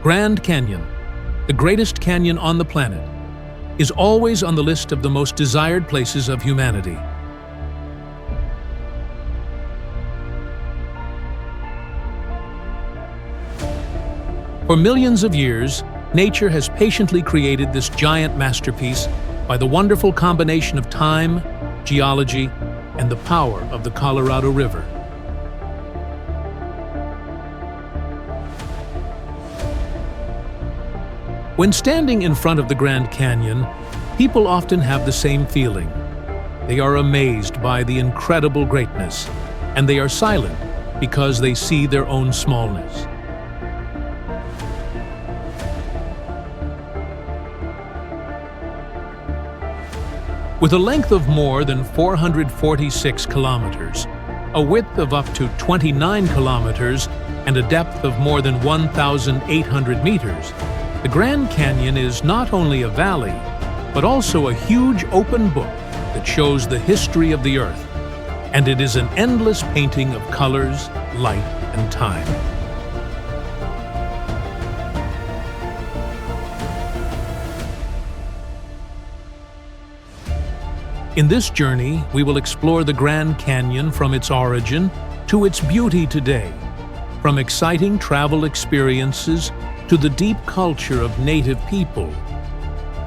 Grand Canyon, the greatest canyon on the planet, is always on the list of the most desired places of humanity. For millions of years, nature has patiently created this giant masterpiece by the wonderful combination of time, geology, and the power of the Colorado River. When standing in front of the Grand Canyon, people often have the same feeling. They are amazed by the incredible greatness, and they are silent because they see their own smallness. With a length of more than 446 kilometers, a width of up to 29 kilometers, and a depth of more than 1,800 meters, the Grand Canyon is not only a valley, but also a huge open book that shows the history of the Earth, and it is an endless painting of colors, light, and time. In this journey, we will explore the Grand Canyon from its origin to its beauty today, from exciting travel experiences to the deep culture of native people,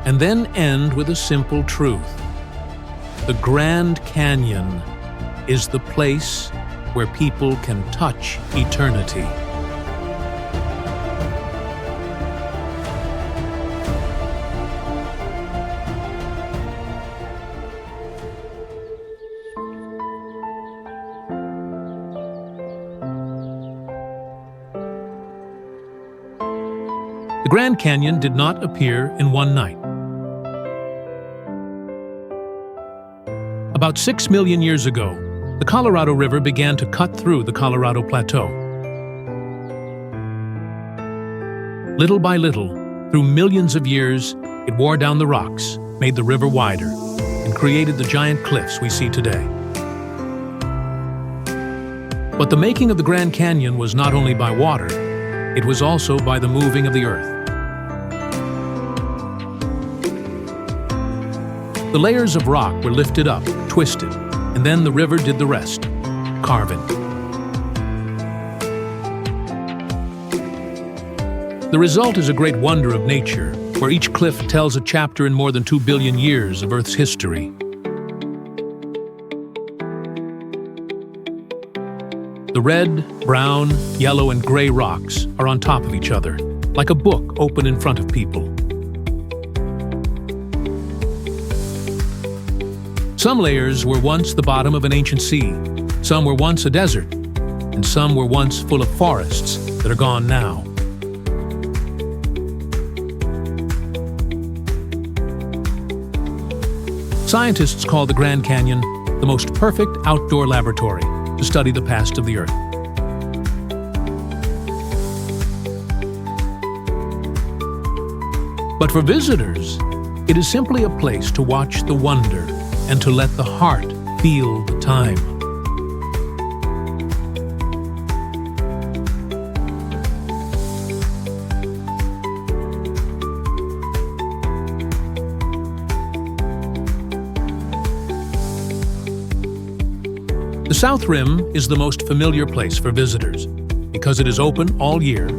and then end with a simple truth. The Grand Canyon is the place where people can touch eternity. The Grand Canyon did not appear in one night. About 6 million years ago, the Colorado River began to cut through the Colorado Plateau. Little by little, through millions of years, it wore down the rocks, made the river wider, and created the giant cliffs we see today. But the making of the Grand Canyon was not only by water, it was also by the moving of the earth. The layers of rock were lifted up, twisted, and then the river did the rest, carving. The result is a great wonder of nature, where each cliff tells a chapter in more than 2 billion years of Earth's history. The red, brown, yellow, and gray rocks are on top of each other, like a book open in front of people. Some layers were once the bottom of an ancient sea, some were once a desert, and some were once full of forests that are gone now. Scientists call the Grand Canyon the most perfect outdoor laboratory to study the past of the Earth. But for visitors, it is simply a place to watch the wonder and to let the heart feel the time. The South Rim is the most familiar place for visitors because it is open all year,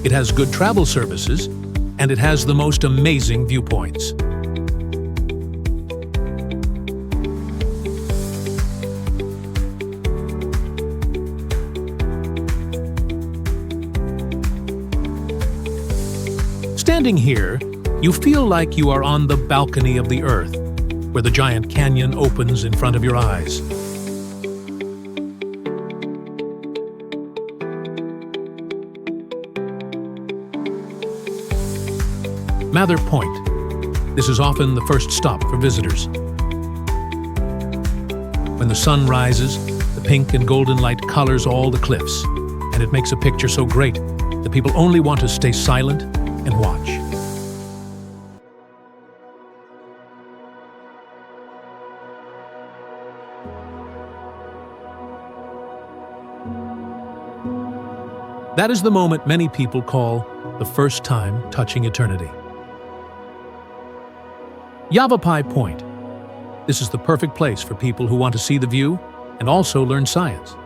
it has good travel services, and it has the most amazing viewpoints. Standing here, you feel like you are on the balcony of the Earth, where the giant canyon opens in front of your eyes. Mather Point. This is often the first stop for visitors. When the sun rises, the pink and golden light colors all the cliffs, and it makes a picture so great that people only want to stay silent and watch. That is the moment many people call the first time touching eternity. Yavapai Point. This is the perfect place for people who want to see the view and also learn science.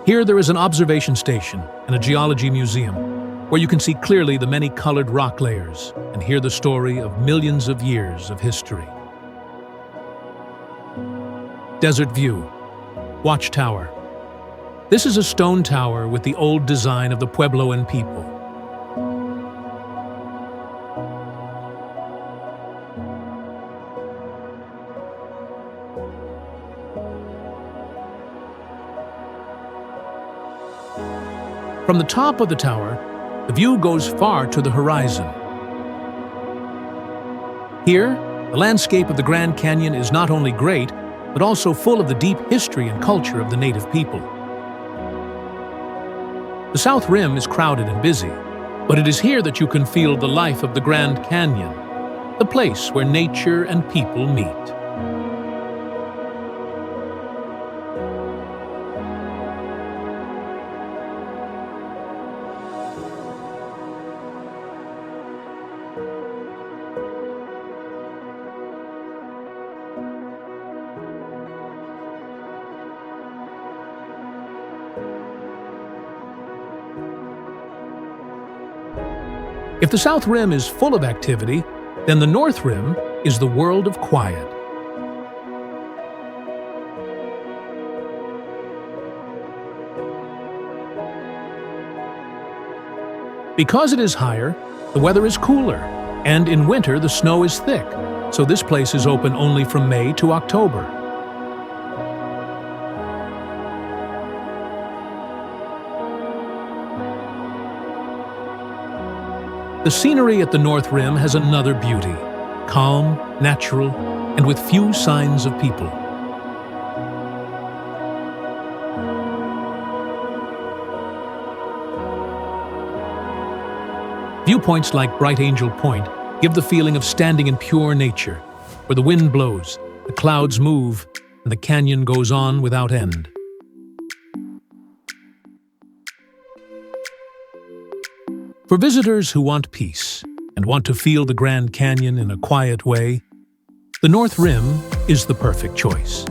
Here there is an observation station and a geology museum, where you can see clearly the many colored rock layers and hear the story of millions of years of history. Desert View, Watchtower. This is a stone tower with the old design of the Puebloan people. From the top of the tower, the view goes far to the horizon. Here, the landscape of the Grand Canyon is not only great, but also full of the deep history and culture of the native people. The South Rim is crowded and busy, but it is here that you can feel the life of the Grand Canyon, the place where nature and people meet. If the South Rim is full of activity, then the North Rim is the world of quiet. Because it is higher, the weather is cooler, and in winter the snow is thick, so this place is open only from May to October. The scenery at the North Rim has another beauty, calm, natural, and with few signs of people. Viewpoints like Bright Angel Point give the feeling of standing in pure nature, where the wind blows, the clouds move, and the canyon goes on without end. For visitors who want peace and want to feel the Grand Canyon in a quiet way, the North Rim is the perfect choice.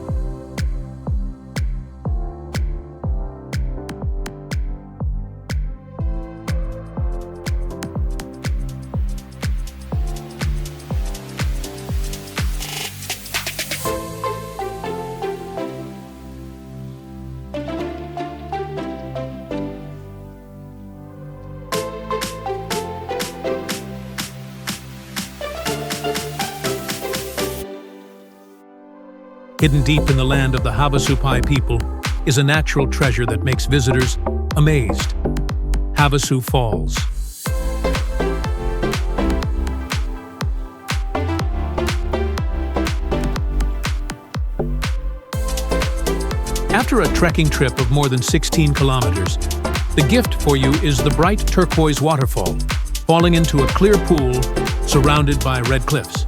Hidden deep in the land of the Havasu people is a natural treasure that makes visitors amazed. Havasu Falls. After a trekking trip of more than 16 kilometers, the gift for you is the bright turquoise waterfall, falling into a clear pool surrounded by red cliffs.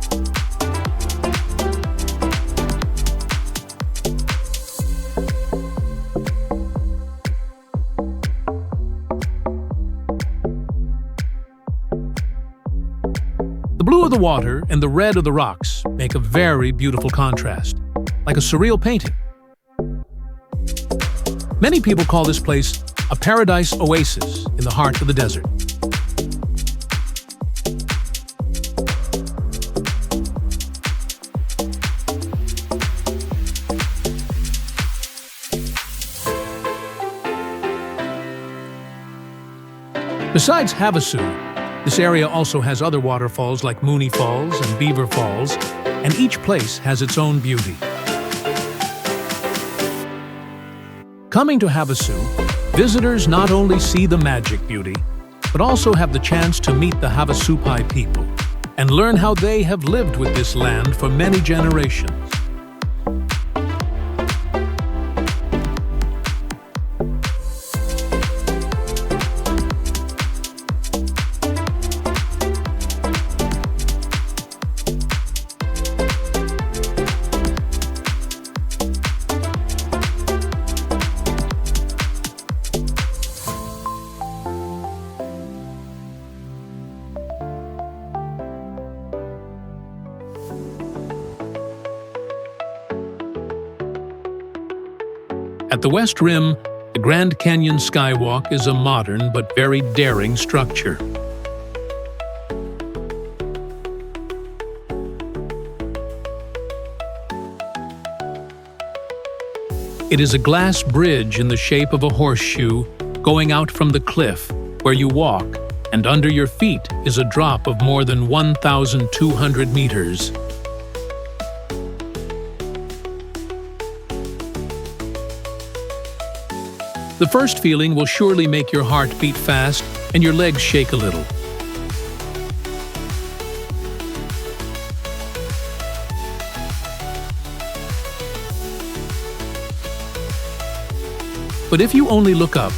The blue of the water and the red of the rocks make a very beautiful contrast, like a surreal painting. Many people call this place a paradise oasis in the heart of the desert. Besides Havasu, this area also has other waterfalls like Mooney Falls and Beaver Falls, and each place has its own beauty. Coming to Havasu, visitors not only see the magic beauty, but also have the chance to meet the Havasupai people and learn how they have lived with this land for many generations. At the West Rim, the Grand Canyon Skywalk is a modern but very daring structure. It is a glass bridge in the shape of a horseshoe going out from the cliff where you walk, and under your feet is a drop of more than 1,200 meters. The first feeling will surely make your heart beat fast and your legs shake a little. But if you only look up,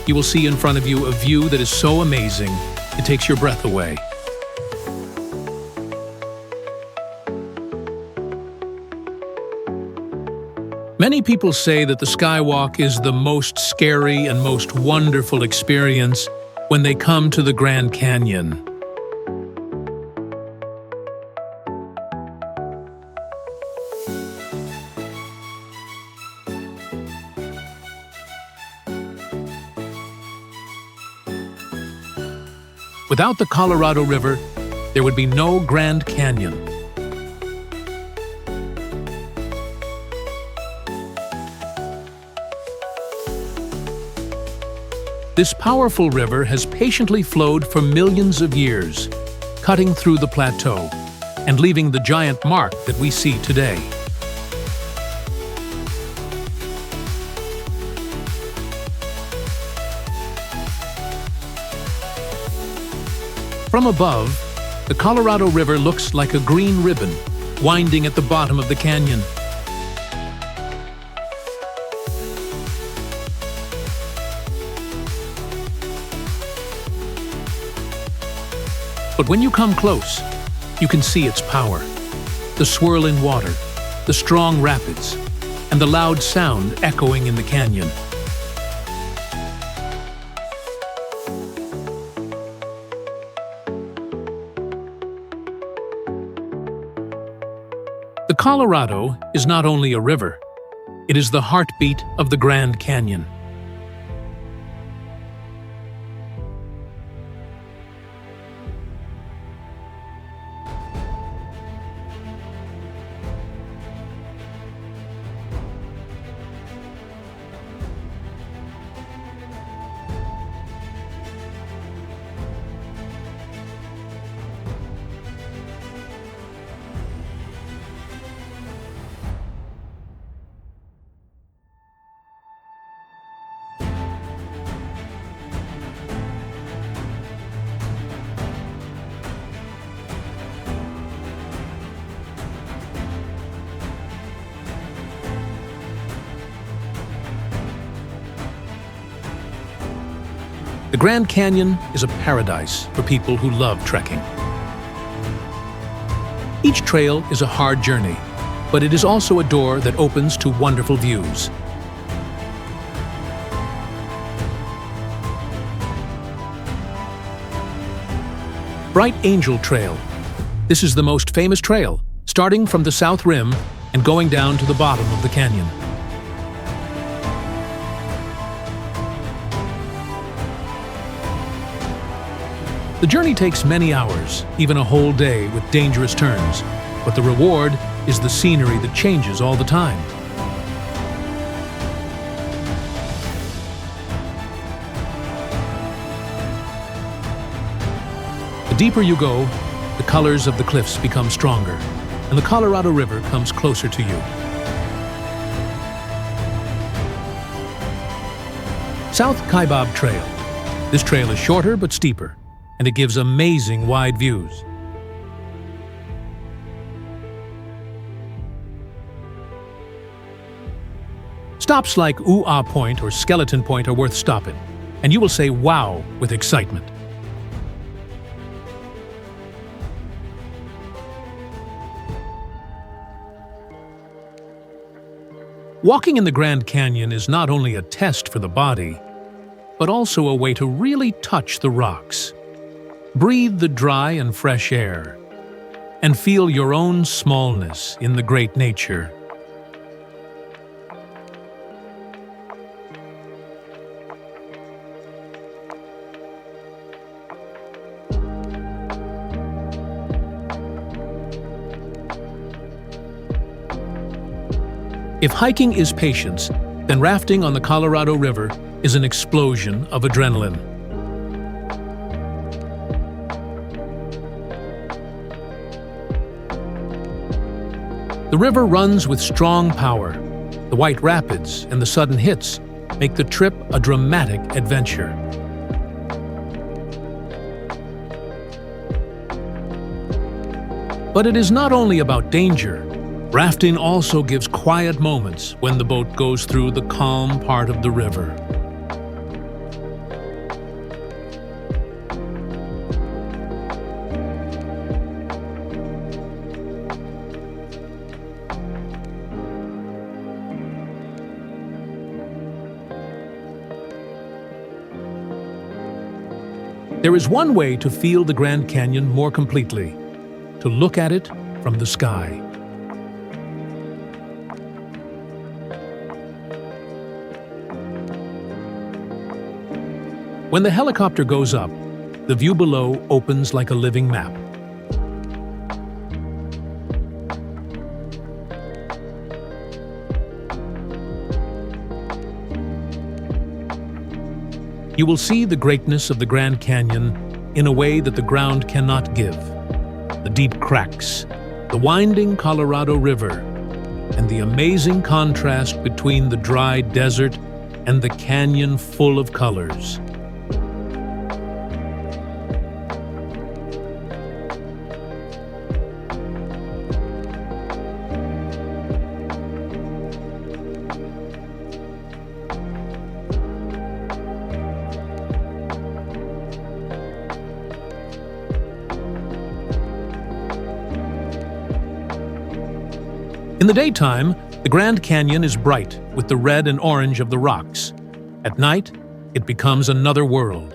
you will see in front of you a view that is so amazing, it takes your breath away. Many people say that the skywalk is the most scary and most wonderful experience when they come to the Grand Canyon. Without the Colorado River, there would be no Grand Canyon. This powerful river has patiently flowed for millions of years, cutting through the plateau and leaving the giant mark that we see today. From above, the Colorado River looks like a green ribbon winding at the bottom of the canyon. But when you come close, you can see its power. The swirling water, the strong rapids, and the loud sound echoing in the canyon. The Colorado is not only a river, it is the heartbeat of the Grand Canyon. The Grand Canyon is a paradise for people who love trekking. Each trail is a hard journey, but it is also a door that opens to wonderful views. Bright Angel Trail. This is the most famous trail, starting from the South Rim and going down to the bottom of the canyon. The journey takes many hours, even a whole day with dangerous turns, but the reward is the scenery that changes all the time. The deeper you go, the colors of the cliffs become stronger, and the Colorado River comes closer to you. South Kaibab Trail. This trail is shorter but steeper, and it gives amazing wide views. Stops like Ooh Ah Point or Skeleton Point are worth stopping, and you will say wow with excitement. Walking in the Grand Canyon is not only a test for the body, but also a way to really touch the rocks. Breathe the dry and fresh air, and feel your own smallness in the great nature. If hiking is patience, then rafting on the Colorado River is an explosion of adrenaline. The river runs with strong power. The white rapids and the sudden hits make the trip a dramatic adventure. But it is not only about danger. Rafting also gives quiet moments when the boat goes through the calm part of the river. There is one way to feel the Grand Canyon more completely: to look at it from the sky. When the helicopter goes up, the view below opens like a living map. You will see the greatness of the Grand Canyon in a way that the ground cannot give. The deep cracks, the winding Colorado River, and the amazing contrast between the dry desert and the canyon full of colors. In the daytime, the Grand Canyon is bright with the red and orange of the rocks. At night, it becomes another world.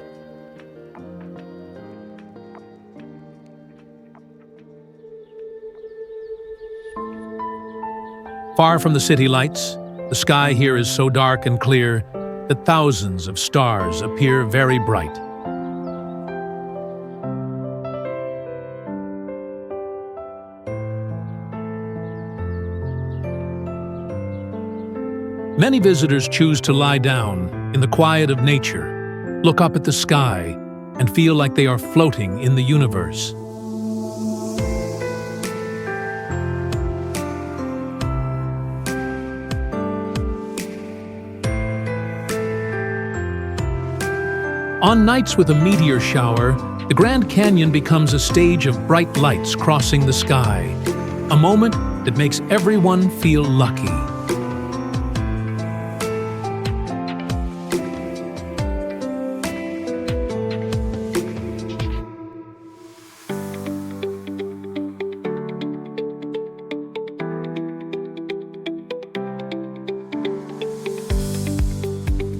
Far from the city lights, the sky here is so dark and clear that thousands of stars appear very bright. Many visitors choose to lie down in the quiet of nature, look up at the sky, and feel like they are floating in the universe. On nights with a meteor shower, the Grand Canyon becomes a stage of bright lights crossing the sky, a moment that makes everyone feel lucky.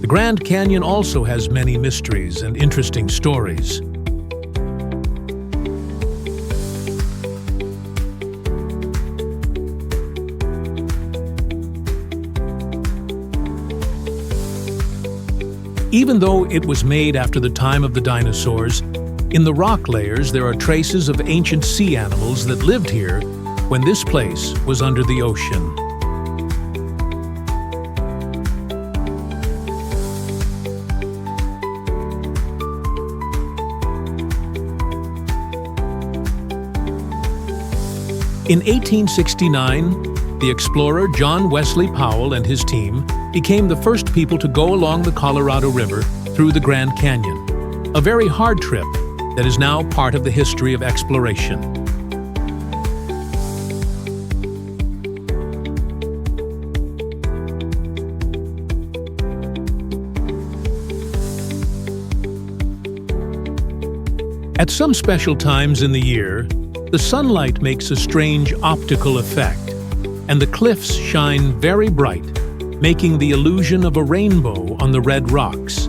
The Grand Canyon also has many mysteries and interesting stories. Even though it was made after the time of the dinosaurs, in the rock layers there are traces of ancient sea animals that lived here when this place was under the ocean. In 1869, the explorer John Wesley Powell and his team became the first people to go along the Colorado River through the Grand Canyon, a very hard trip that is now part of the history of exploration. At some special times in the year, the sunlight makes a strange optical effect, and the cliffs shine very bright, making the illusion of a rainbow on the red rocks.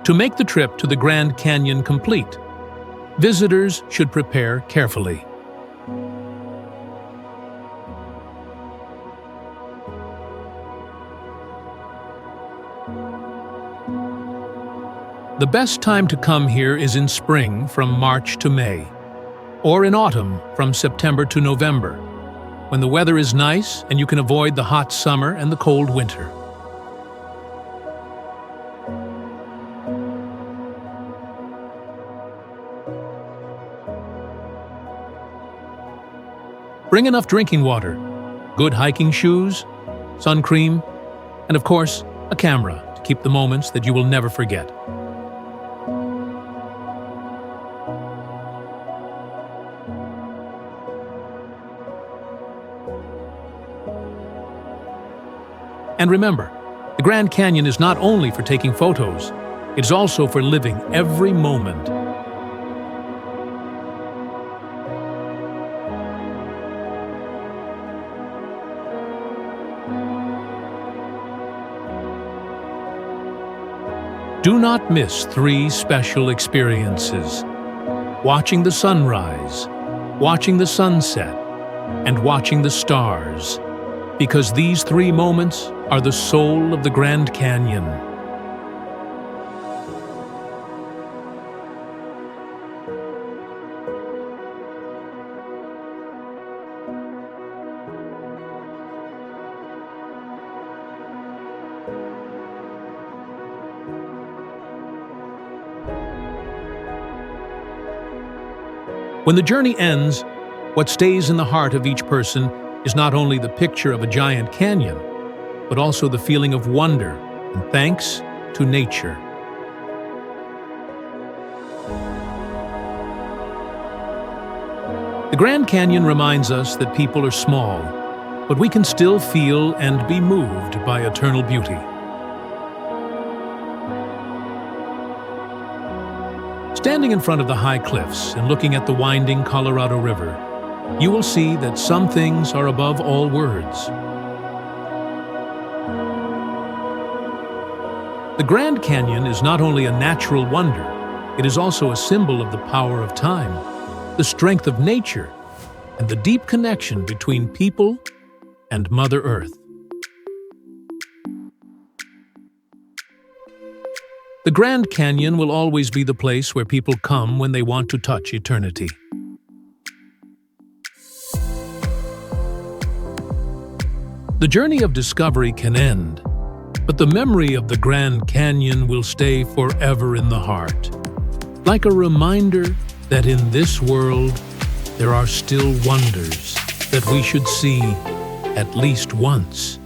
To make the trip to the Grand Canyon complete, visitors should prepare carefully. The best time to come here is in spring from March to May, or in autumn from September to November, when the weather is nice and you can avoid the hot summer and the cold winter. Bring enough drinking water, good hiking shoes, sun cream, and of course, a camera to keep the moments that you will never forget. And remember, the Grand Canyon is not only for taking photos, it's also for living every moment. Do not miss 3 special experiences: watching the sunrise, watching the sunset, and watching the stars, because these 3 moments are the soul of the Grand Canyon. When the journey ends, what stays in the heart of each person is not only the picture of a giant canyon, but also the feeling of wonder and thanks to nature. The Grand Canyon reminds us that people are small, but we can still feel and be moved by eternal beauty. Standing in front of the high cliffs and looking at the winding Colorado River, you will see that some things are above all words. The Grand Canyon is not only a natural wonder, it is also a symbol of the power of time, the strength of nature, and the deep connection between people and Mother Earth. The Grand Canyon will always be the place where people come when they want to touch eternity. The journey of discovery can end, but the memory of the Grand Canyon will stay forever in the heart, like a reminder that in this world there are still wonders that we should see at least once.